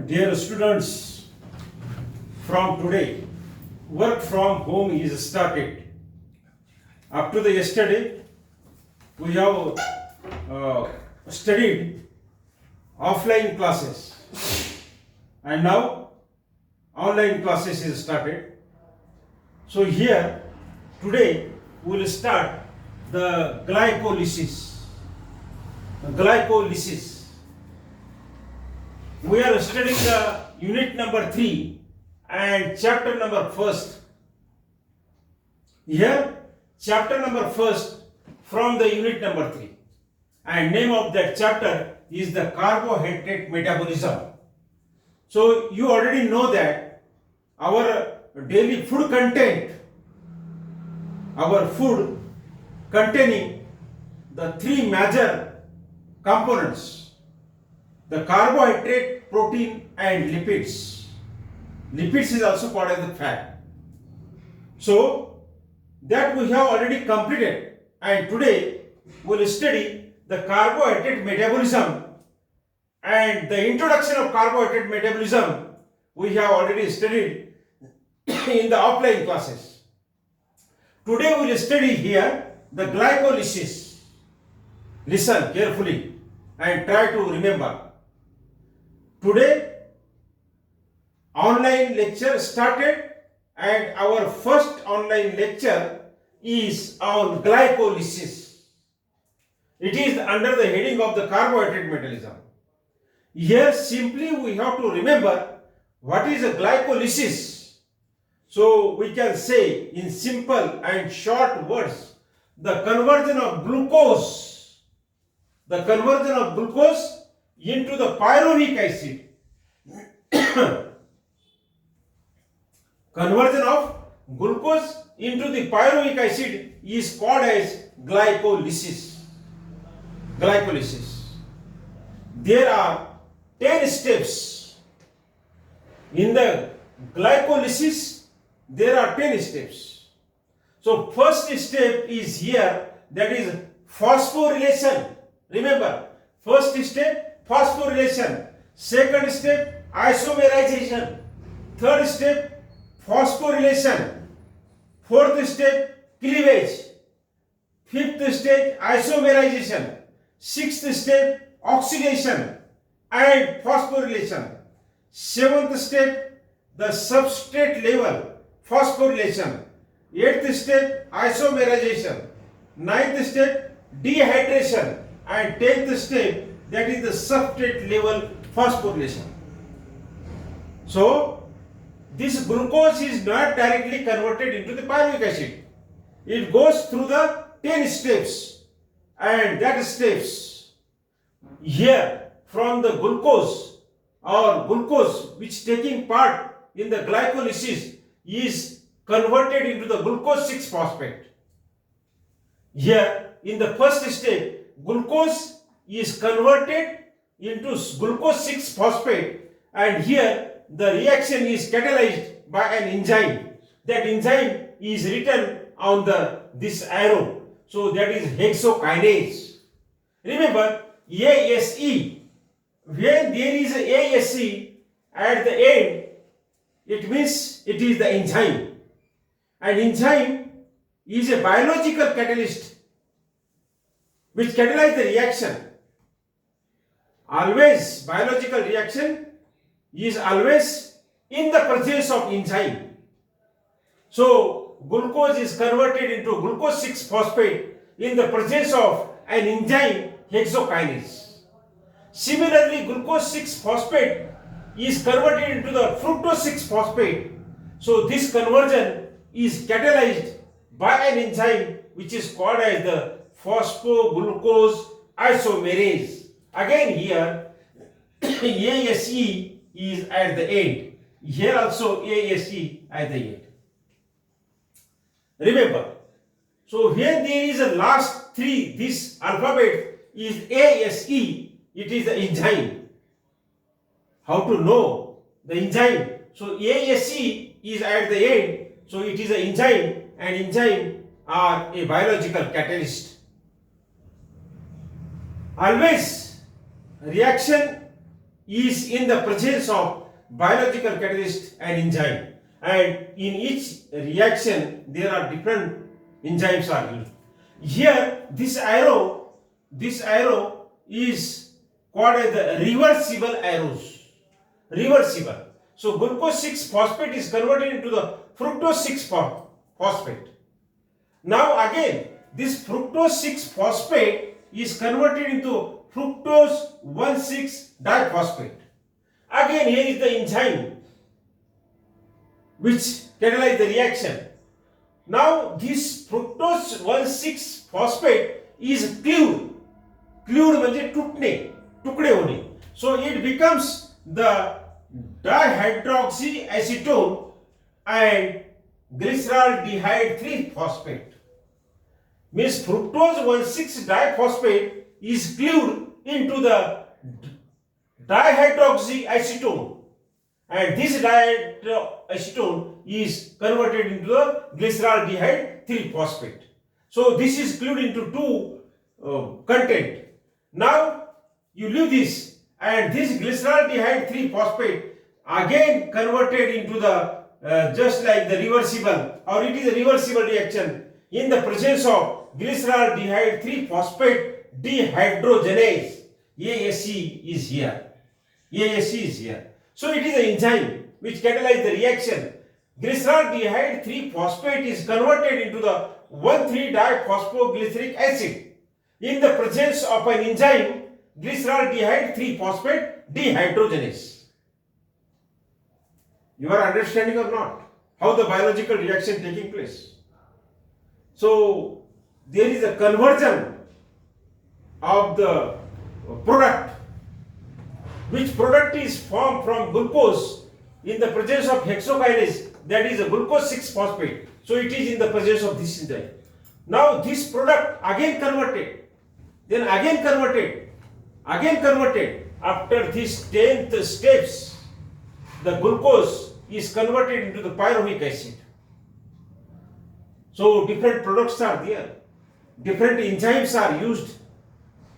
Dear students, from today, work from home is started. Up to the yesterday, we have studied offline classes, and now online classes is started. So here, today, we will start the glycolysis. Glycolysis. We are studying the unit number 3 and chapter number 1st. Here, chapter number 1st from the unit number 3. And name of that chapter is the carbohydrate metabolism. So, you already know that our daily food content, our food containing the 3 major components, the carbohydrate, protein and lipids. Lipids is also part of the fat. So that we have already completed, and today we will study the carbohydrate metabolism, and the introduction of carbohydrate metabolism we have already studied in the offline classes. Today we will study here the glycolysis. Listen carefully and try to remember. Today, online lecture started, and our first online lecture is on glycolysis. It is under the heading of the carbohydrate metabolism. Here simply we have to remember what is a glycolysis. So we can say in simple and short words, the conversion of glucose into the pyruvic acid. Conversion of glucose into the pyruvic acid is called as glycolysis. Glycolysis. There are 10 steps. In the glycolysis, there are 10 steps. So first step is here, that is phosphorylation. Remember, first step phosphorylation, second step isomerization, third step phosphorylation, fourth step cleavage, fifth step isomerization, sixth step oxidation and phosphorylation, seventh step the substrate level phosphorylation, eighth step isomerization, ninth step dehydration, and 10th step, that is the substrate level phosphorylation. So this glucose is not directly converted into the pyruvic acid. It goes through the 10 steps, and that steps here from the glucose which taking part in the glycolysis is converted into the glucose 6-phosphate. Here in the first step, glucose is converted into glucose 6-phosphate, and here the reaction is catalyzed by an enzyme. That enzyme is written on this arrow. So that is hexokinase. Remember, ASE. When there is a ASE at the end, it means it is the enzyme. And enzyme is a biological catalyst which catalyze the reaction. Always, biological reaction is always in the presence of enzyme. So, glucose is converted into glucose 6-phosphate in the presence of an enzyme hexokinase. Similarly, glucose 6-phosphate is converted into the fructose 6-phosphate. So, this conversion is catalyzed by an enzyme which is called as the phosphoglucose isomerase. Again here, ASE is at the end. Here also ASE at the end. Remember, so when there is a last 3, this alphabet is ASE, it is the enzyme. How to know the enzyme? So ASE is at the end, so it is an enzyme, and enzyme are a biological catalyst. Always reaction is in the presence of biological catalyst and enzyme, and in each reaction there are different enzymes are used. Here this arrow is called as the reversible arrows. Reversible. So glucose 6 phosphate is converted into the fructose 6 phosphate. Now again this fructose 6 phosphate is converted into fructose 1,6 diphosphate. Again here is the enzyme which catalyze the reaction. Now this fructose 1,6 phosphate is cleaved. Cleaved म्हणजे तुकडे होणे. So it becomes the dihydroxyacetone and glyceraldehyde 3 phosphate. Means fructose 1,6 diphosphate is cleaved into the dihydroxyacetone, and this dihydroxyacetone is converted into the glyceraldehyde 3 phosphate. So this is cleaved into two content. Now you leave this, and this glyceraldehyde 3 phosphate again converted into the just like the reversible, or it is a reversible reaction in the presence of glyceraldehyde 3 phosphate dehydrogenase. ASE is here. ASE is here. So it is an enzyme which catalyzes the reaction. Glyceraldehyde 3 phosphate is converted into the 1,3-diphosphoglyceric acid in the presence of an enzyme glyceraldehyde 3 phosphate dehydrogenase. You are understanding or not how the biological reaction taking place? So there is a conversion of the product. Which product is formed from glucose in the presence of hexokinase, that is a glucose 6 phosphate. So it is in the presence of this enzyme. Now this product again converted, then again converted. After these 10th steps, the glucose is converted into the pyruvic acid. So different products are there. Different enzymes are used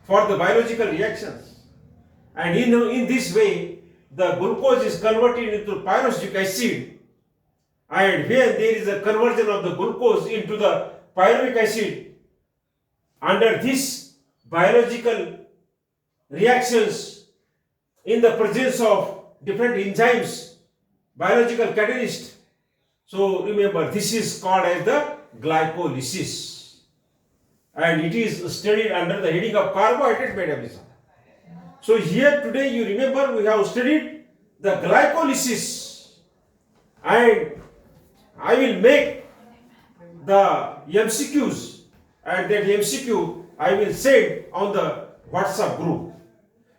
for the biological reactions. And in this way, the glucose is converted into pyruvic acid. And when there is a conversion of the glucose into the pyruvic acid, under this biological reactions in the presence of different enzymes, biological catalyst. So remember, this is called as the glycolysis, and it is studied under the heading of carbohydrate metabolism. So here today you remember we have studied the glycolysis, and I will make the MCQs, and that MCQ I will send on the WhatsApp group.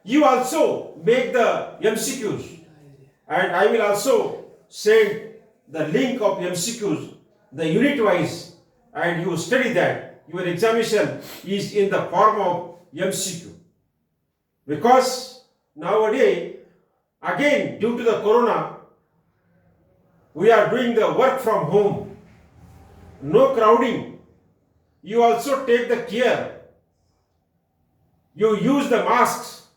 You also make the MCQs, and I will also send the link of MCQs, the unit wise, and you study that. Your examination is in the form of MCQ. Because nowadays, again due to the corona, we are doing the work from home. No crowding. You also take the care. You use the masks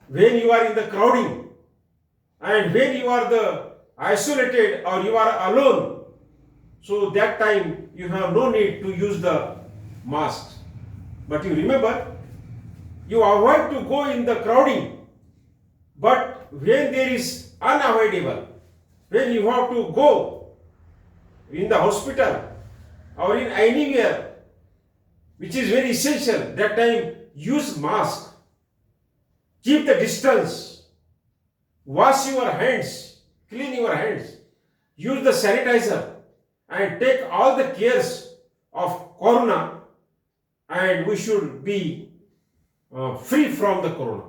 when you are in the crowding, and when you are the isolated or you are alone. So that time you have no need to use the masks. But you remember, you avoid to go in the crowding. But when there is unavoidable, when you have to go in the hospital or in anywhere which is very essential, that time use mask. Keep the distance. Wash your hands. Clean your hands. Use the sanitizer and take all the cares of corona, and we should be free from the corona.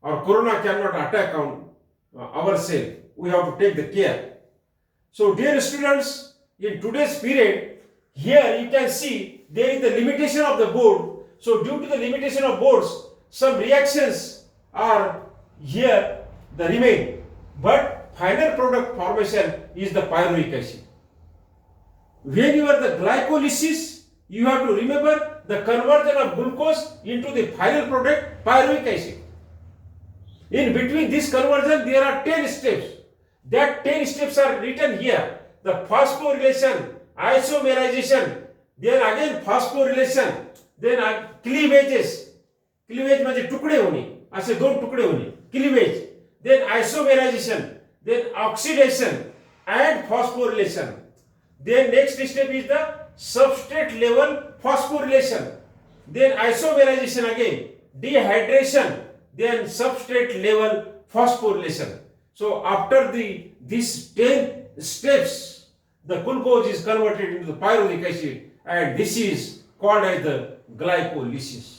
Or corona cannot attack on ourselves. We have to take the care. So dear students, in today's period, here you can see there is the limitation of the board. So due to the limitation of boards, some reactions are here the remain. But final product formation is the pyruvic acid. When you are the glycolysis, you have to remember the conversion of glucose into the final product pyruvic acid. In between this conversion, there are 10 steps. That 10 steps are written here. The phosphorylation, isomerization, then again phosphorylation, then cleavages. Cleavage म्हणजे तुकडे होणे, असे दोन तुकडे होणे, cleavage, then isomerisation, then oxidation and phosphorylation. Then next step is the substrate level phosphorylation. Then isomerization again, dehydration, then substrate level phosphorylation. So after these 10 steps, the glucose is converted into the pyruvic acid, and this is called as the glycolysis.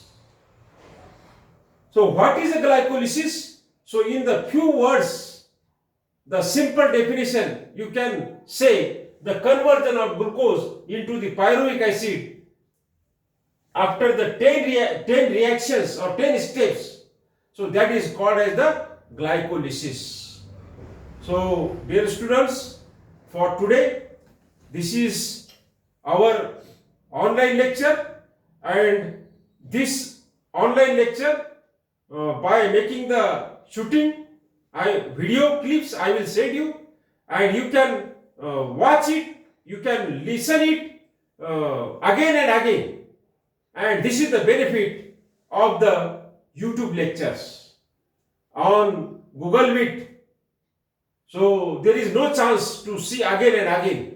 So what is a glycolysis? So in the few words, the simple definition, you can say the conversion of glucose into the pyruvic acid after the 10 reactions or 10 steps. So that is called as the glycolysis. So dear students, for today, this is our online lecture, and this online lecture, by making the shooting video clips, I will send you, and you can watch it, you can listen it again and again, and this is the benefit of the YouTube lectures on Google Meet. So there is no chance to see again and again.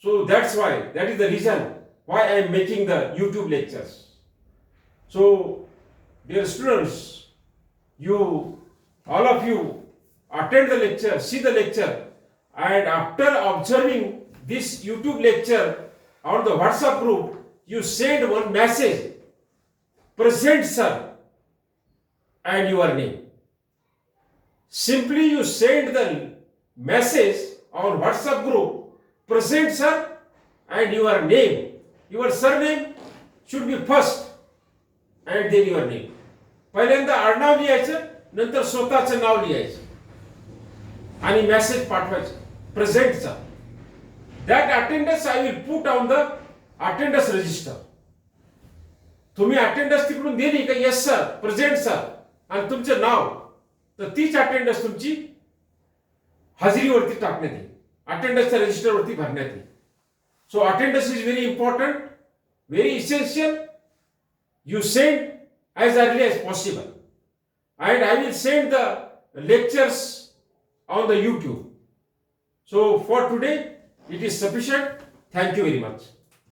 So that is the reason why I am making the YouTube lectures. So dear students, all of you attend the lecture, see the lecture, and after observing this YouTube lecture on the WhatsApp group, you send one message, present sir, and your name. Simply you send the message on WhatsApp group, present sir, and your name. Your surname should be first, and then your name. पहिल्यांदा आडनाव लिहायचं, नंतर स्वतःचं नाव लिहायचं आणि message पाठवायचं प्रेझेंटचा. That attendance I will put on the attendance register. तुम्ही अटेंडन्स तिकडून दिली का येस सर, प्रेझेंट सर, आणि तुमचं नाव, तर तीच अटेंडन्स तुमची हाजरीवरती टाकण्यात येईल, अटेंडन्सच्या रजिस्टरवरती भरण्यात येईल. So attendance is very important, very essential. You send as early as possible, and I will send the lectures on the YouTube. So for today, it is sufficient. Thank you very much.